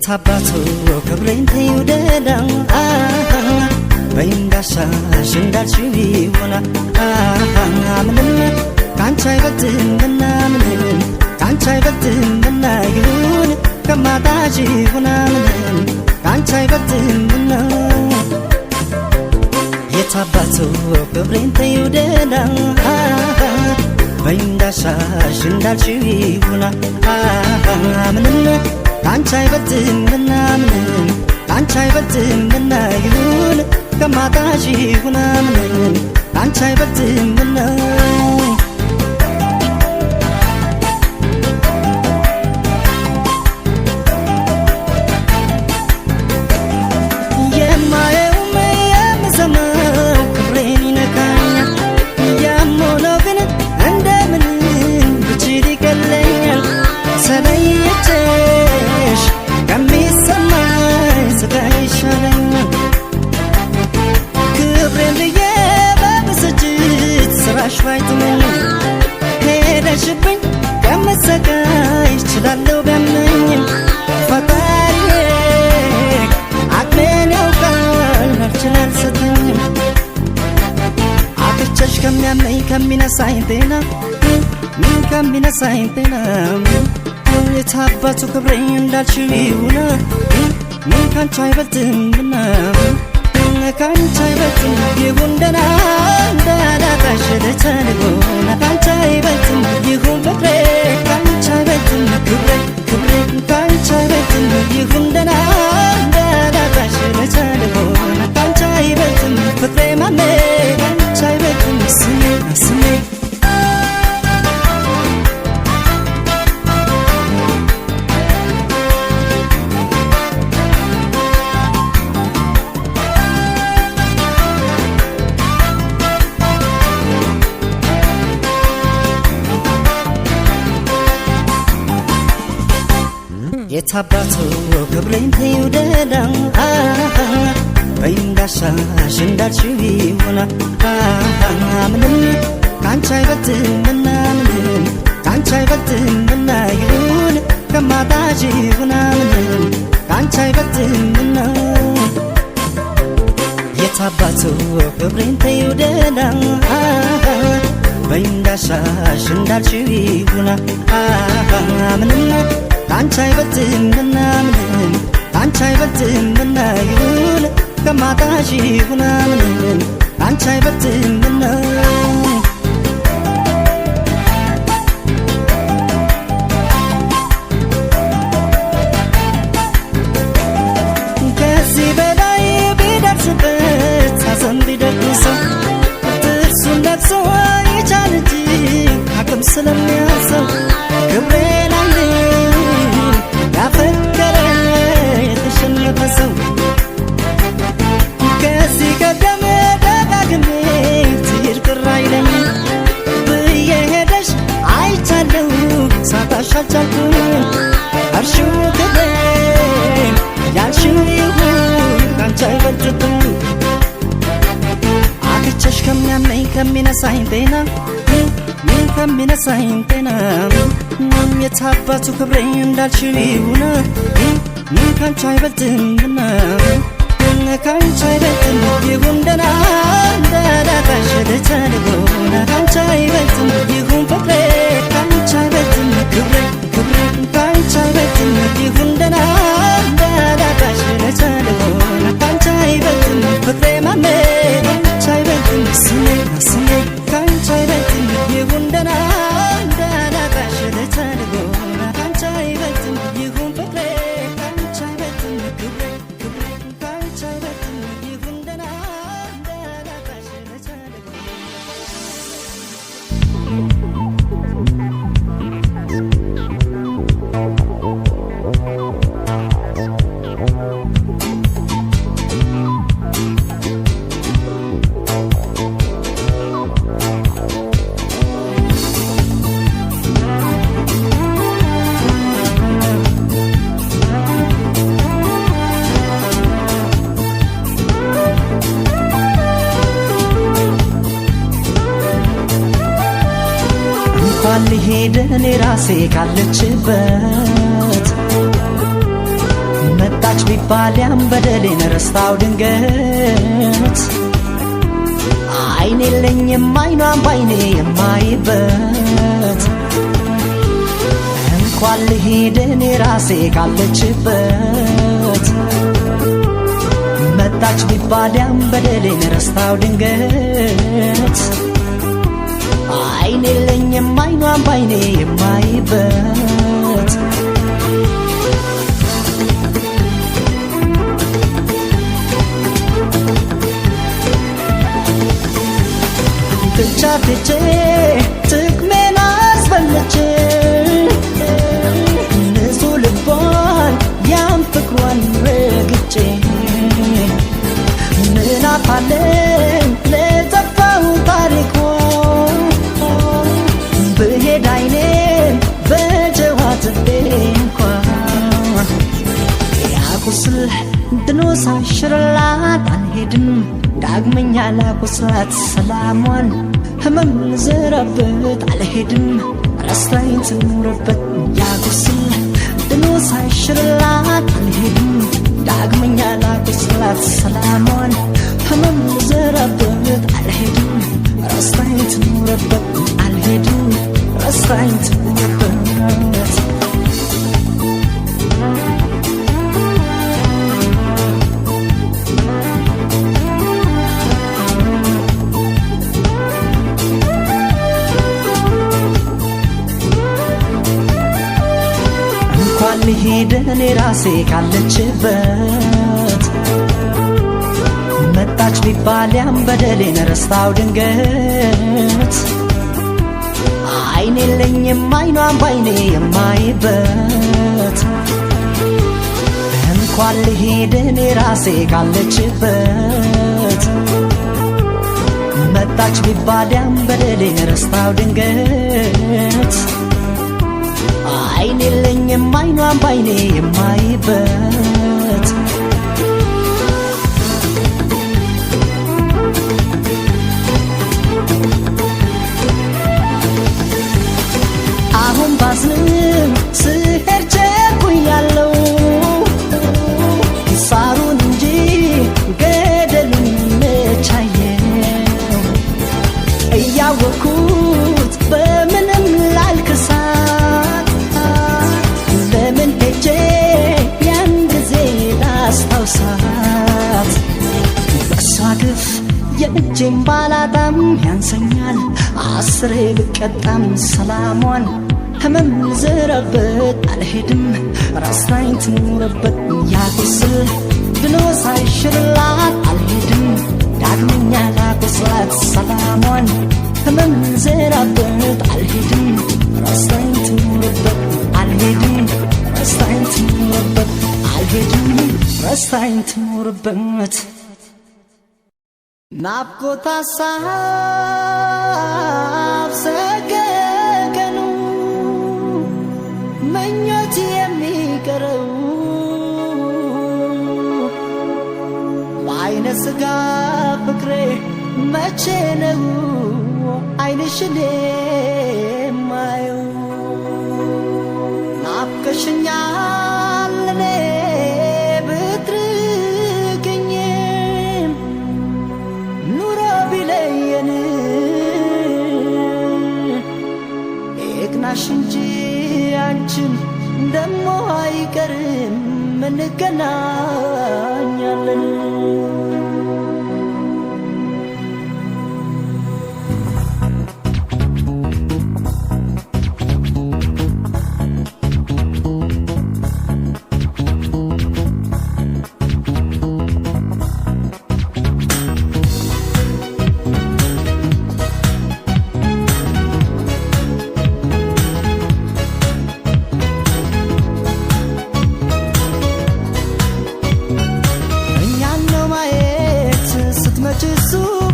የታባቱ ክብሬን ተይውደዳው በእንዳሻሽ እንዳልሽው ይሆና ምንም ካንቺ አይበልጥምና ምንም ካንቺ አይበልጥምና ይሁን ከማጣሽ ይሁና ምንም ካንቺ አይበልጥምና የታባቱ ክብሬን ተይውደዳው በእንዳሻሽ እንዳልሽው ይሆና ምንም ካንቺ አይበልጥምና ምንም ካንቺ አይበልጥምና ይሁን ከማጣሽ ይሁን ምንም ካንቺ አይበልጥምና የማየውም የምሰማው ክብሬን ይነካኛል ያም ሆኖ ግን እንደምን ብችል ይቀለኛል ስለየችሽ ከሚሰማኝ ስቃይ ይሻለኛል ክብሬን ብዬ በብስጭት ስራሽ ባይጥመኝ ሄደሽብኝ ከምሰቃይ እችላለሁ ቢያመኝም ፈጣሪዬ አቅሜን ያውቃል አልችል አልሰጠኝም አጥቼሽ ከሚያመኝ ከሚነሳኝ ጤና ከሚነሳኝ ጤና የታባቱ ክብሬ እንዳልሽው ይሁን ካንቺ አይበልጥምና ካንቺ አይበልጥም ይሁን ደህና እንዳላጣሽ ልቻልሆን ካንቺ አይበልጥም ይሁን ፍቅሬ ካንቺ አይበልጥም ክብሬ ክብሬ ካንቺ አይበልጥም ይሁን ደህና እንዳላጣሽ ልቻልሆን ካንቺ አይበልጥም ፍቅሬ ማሜ ካንቺ አይበልጥም ስሜ ስሜ የታባቱ ክብሬን ተይውደዳው በእንዳሻሽ እንዳልሽው ይሆና ምንም ካንቺ አይበልጥምና ምንም ካንቺ አይበልጥምና ይሁን ከማጣሽ ይሁን ምንም ካንቺ አይበልጥምና የታባቱ ክብሬን ተይውደዳው በእንዳሻሽ እንዳልሽው ይሆና ምንም ካንቺ አይበልጥምና ምንም ካንቺ አይበልጥምና ይሁን ከማጣሽ ይሁን ምንም ካንቺ አይበልጥምና ከዚህ በላይ ቢደርስበት ሐዘን ቢደግሰው ጥርሱን ነክሶ ይቻል እንጂ አቅም ስለሚያንሰው ክብሬን ያፈቀረ የተሸነፈ ሰው ከዚህ ቀደም ደጋግሜ ትሄድ ቅር አይለኝም ብዬ ሄደሽ አይቻለሁ ሳጣሽ አልቻልኩም አልሽው ክብሬን ያልሽው ይሁን ካንቺ አይበልጥም አጥቼሽ ከሚያመኝ ከሚነሳኝ ጤና ከሚነሳኝ ጤና የታባቱ ክብሬ እንዳልሽው ይሁን ካንቺ አይበልጥምና ካንቺ አይበልጥም ይሁን ደህና እንዳላጣሽ ልቻልሆን ካንቺ አይበልጥም ይሁን ፍቅሬ ካንቺ አይበልጥም ክብሬ ክብሬ ካንቺ አይበልጥም ይሁን ደህና እንዳላጣሽ ልቻልሆን ካንቺ አይበልጥም ፍቅሬ ማሜ ካንቺ አይበልጥም ስሜ ስሜ ካንቺ አይበልጥም ይሁን ደህና እንዳላጣሽ ልቻልሆን ካንቺ አይበልጥም ይሁን ፍቅሬ ካንቺ አይበልጥም ክብሬ ክብሬ ካንቺ አይበልጥም ይሁን ደህና እንዳላጣሽ ልቻልሆን ሊሄድ እኔ ራሴ ካለችበት መጣች ቢባል ያን በደሌን ረስታው ድንገት አይኔ የለኝም አይኗን ባይኔ የማይበት እንኳን ልሂድ እኔ ራሴ ካለችበት መጣች ቢባል ያን በደሌን ረስታው ድንገት አይኔ የለኝም አይኗን ባይኔ የማይበት ትቻትቼ ጥቅሜን አስበልጬ ንጹህ ልቧን ያን ፍቅሯን ረግጬ ምን አፋለኝ ለጠፋው ታሪኳ ብሄድ አይኔን በጀዋ ትቤ እንኳ ያቁስል ድኖ ሳይሽርላት አልሄድም ዳግመኛ ላቁስላት ሰላሟን ህመም ልዘራበት አልሄድም ረስታኝ ትኑርበት ያቁስል ድኖ ሳይሽርላት አልሄድም ዳግመኛ ላቁስላት ሰላሟን ህመም ልዘራበት አልሄድም ረስታኝ ትኑርበት አልሄድም ረስታኝ ትኑርበት እንኳን ልሂድ እኔ ራሴ ካለችበት መጣች ቢባል ያን በደሌን ረስታው ድንገት አይኔ የለኝም አይኗን ባይኔ የማይበት እንኳን ልሂድ እኔ ራሴ ካለችበት መጣች ቢባል ያን በደሌን ረስታው ድንገት አይኔ የለኝም አይኗን ባይኔ የማይበት አሁን ባዝንም ስሄድ ቸኩያለሁ ሳሩን እንጂ ገደሉን መቻየው እያወኩት በምንም ላልክሳት ለምን ሄጄ ያን ጊዜ ላስታውሳት በሷ ግፍ የእጄን ባላጣም ያንሰኛል አስሬ ብቀጣም ሰላሟን ህመም ልዘራበት አልሄድም ረስታኝ ትኑርበት ያቁስል ድኖ ሳይሽርላት አልሄድም ዳግመኛ ላቁስላት ሰላሟን ህመም ልዘራበት አልሄድም ረስታኝ ትኑርበት አልሄድም ረስታኝ ትኑርበት አልሄድም ረስታኝ ትኑርበት ናፍቆት ሀሳብ ሰገገኑ ምኞት የሚቀረው በአይነ ስጋ ፍቅሬ መቼ ነው አይንሽን የማየው ናፍቀሽኛል እኔ ብትርቅኝም ኑሮ ቢለየን ይቅናሽ እንጂ አንቺን ደሞ አይቀርም እንገናኛለን ስትመጪ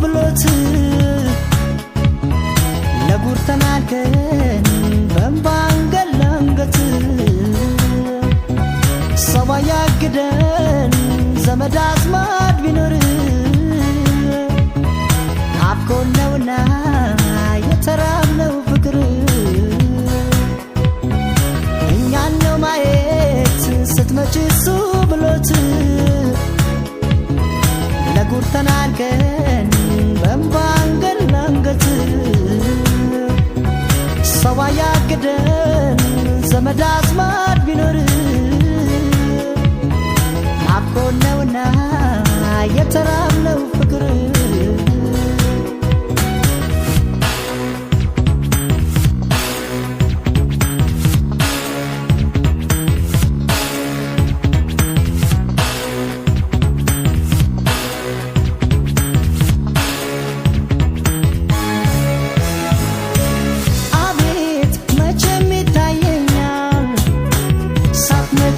ብሎት ለጉር ተናገን በእንባ አንገት ሰው ያግደን ዘመድ አዝማድ ቢኖር ናፍቆን ነውና የተራብነው ፍቅር እኛን ነው ማየት ስትመጪ ብሎት ሰው ያግደን ዘመድ አዝማድ ቢኖር ናፍቆት ነውና የተራብነው ፍቅር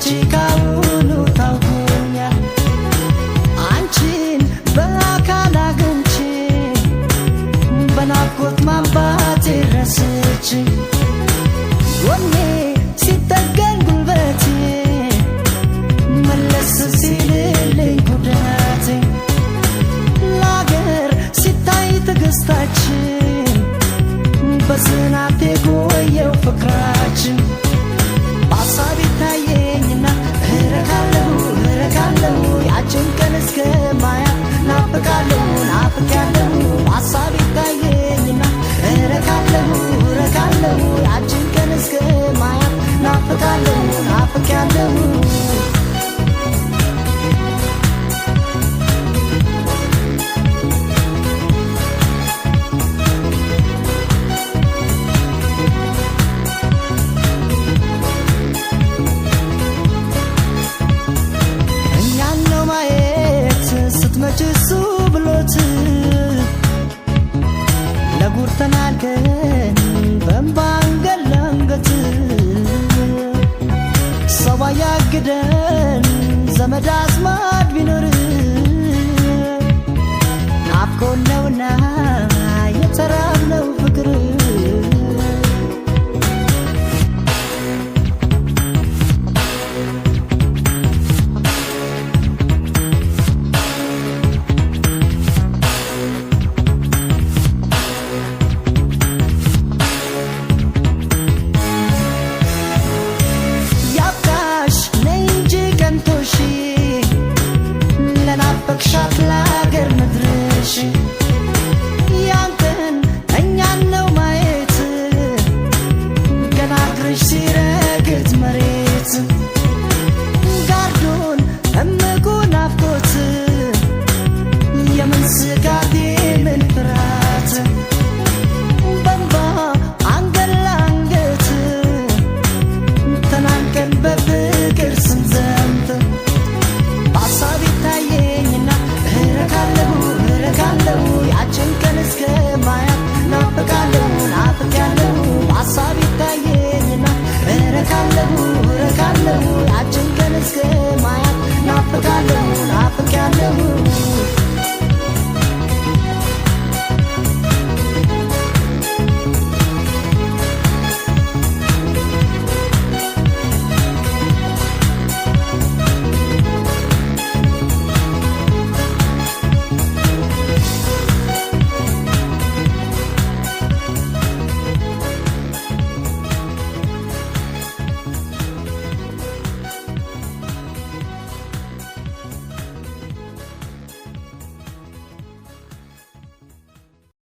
ጭቃውኑ ታውቁኛል አንቺን በአካል አግኝቼ በናፍቆት ማንባቴ ረስቼ ጎኔ ሲጠገን ጉልበቴ መለስ ሲልልኝ ጉዳቴ ለአገር ሲታይ ትዕግስታችን በዝናብ የቆየው ፍቅራችን በሀሳብ ይታየኝና እረካለሁ ያችን ቀን እስከማያት ናፍቃለሁ በሀሳብ ይታየኝና እረካለሁ ያችን ቀን እስከማያት ናፍቃለሁ ስትመጪ እሱ ብሎት ለጉር ተናገን በእንባ አንገት ለአንገት ሰው ያግደን ዘመድ አዝማድ ቢኖር ናፍቆት ነውና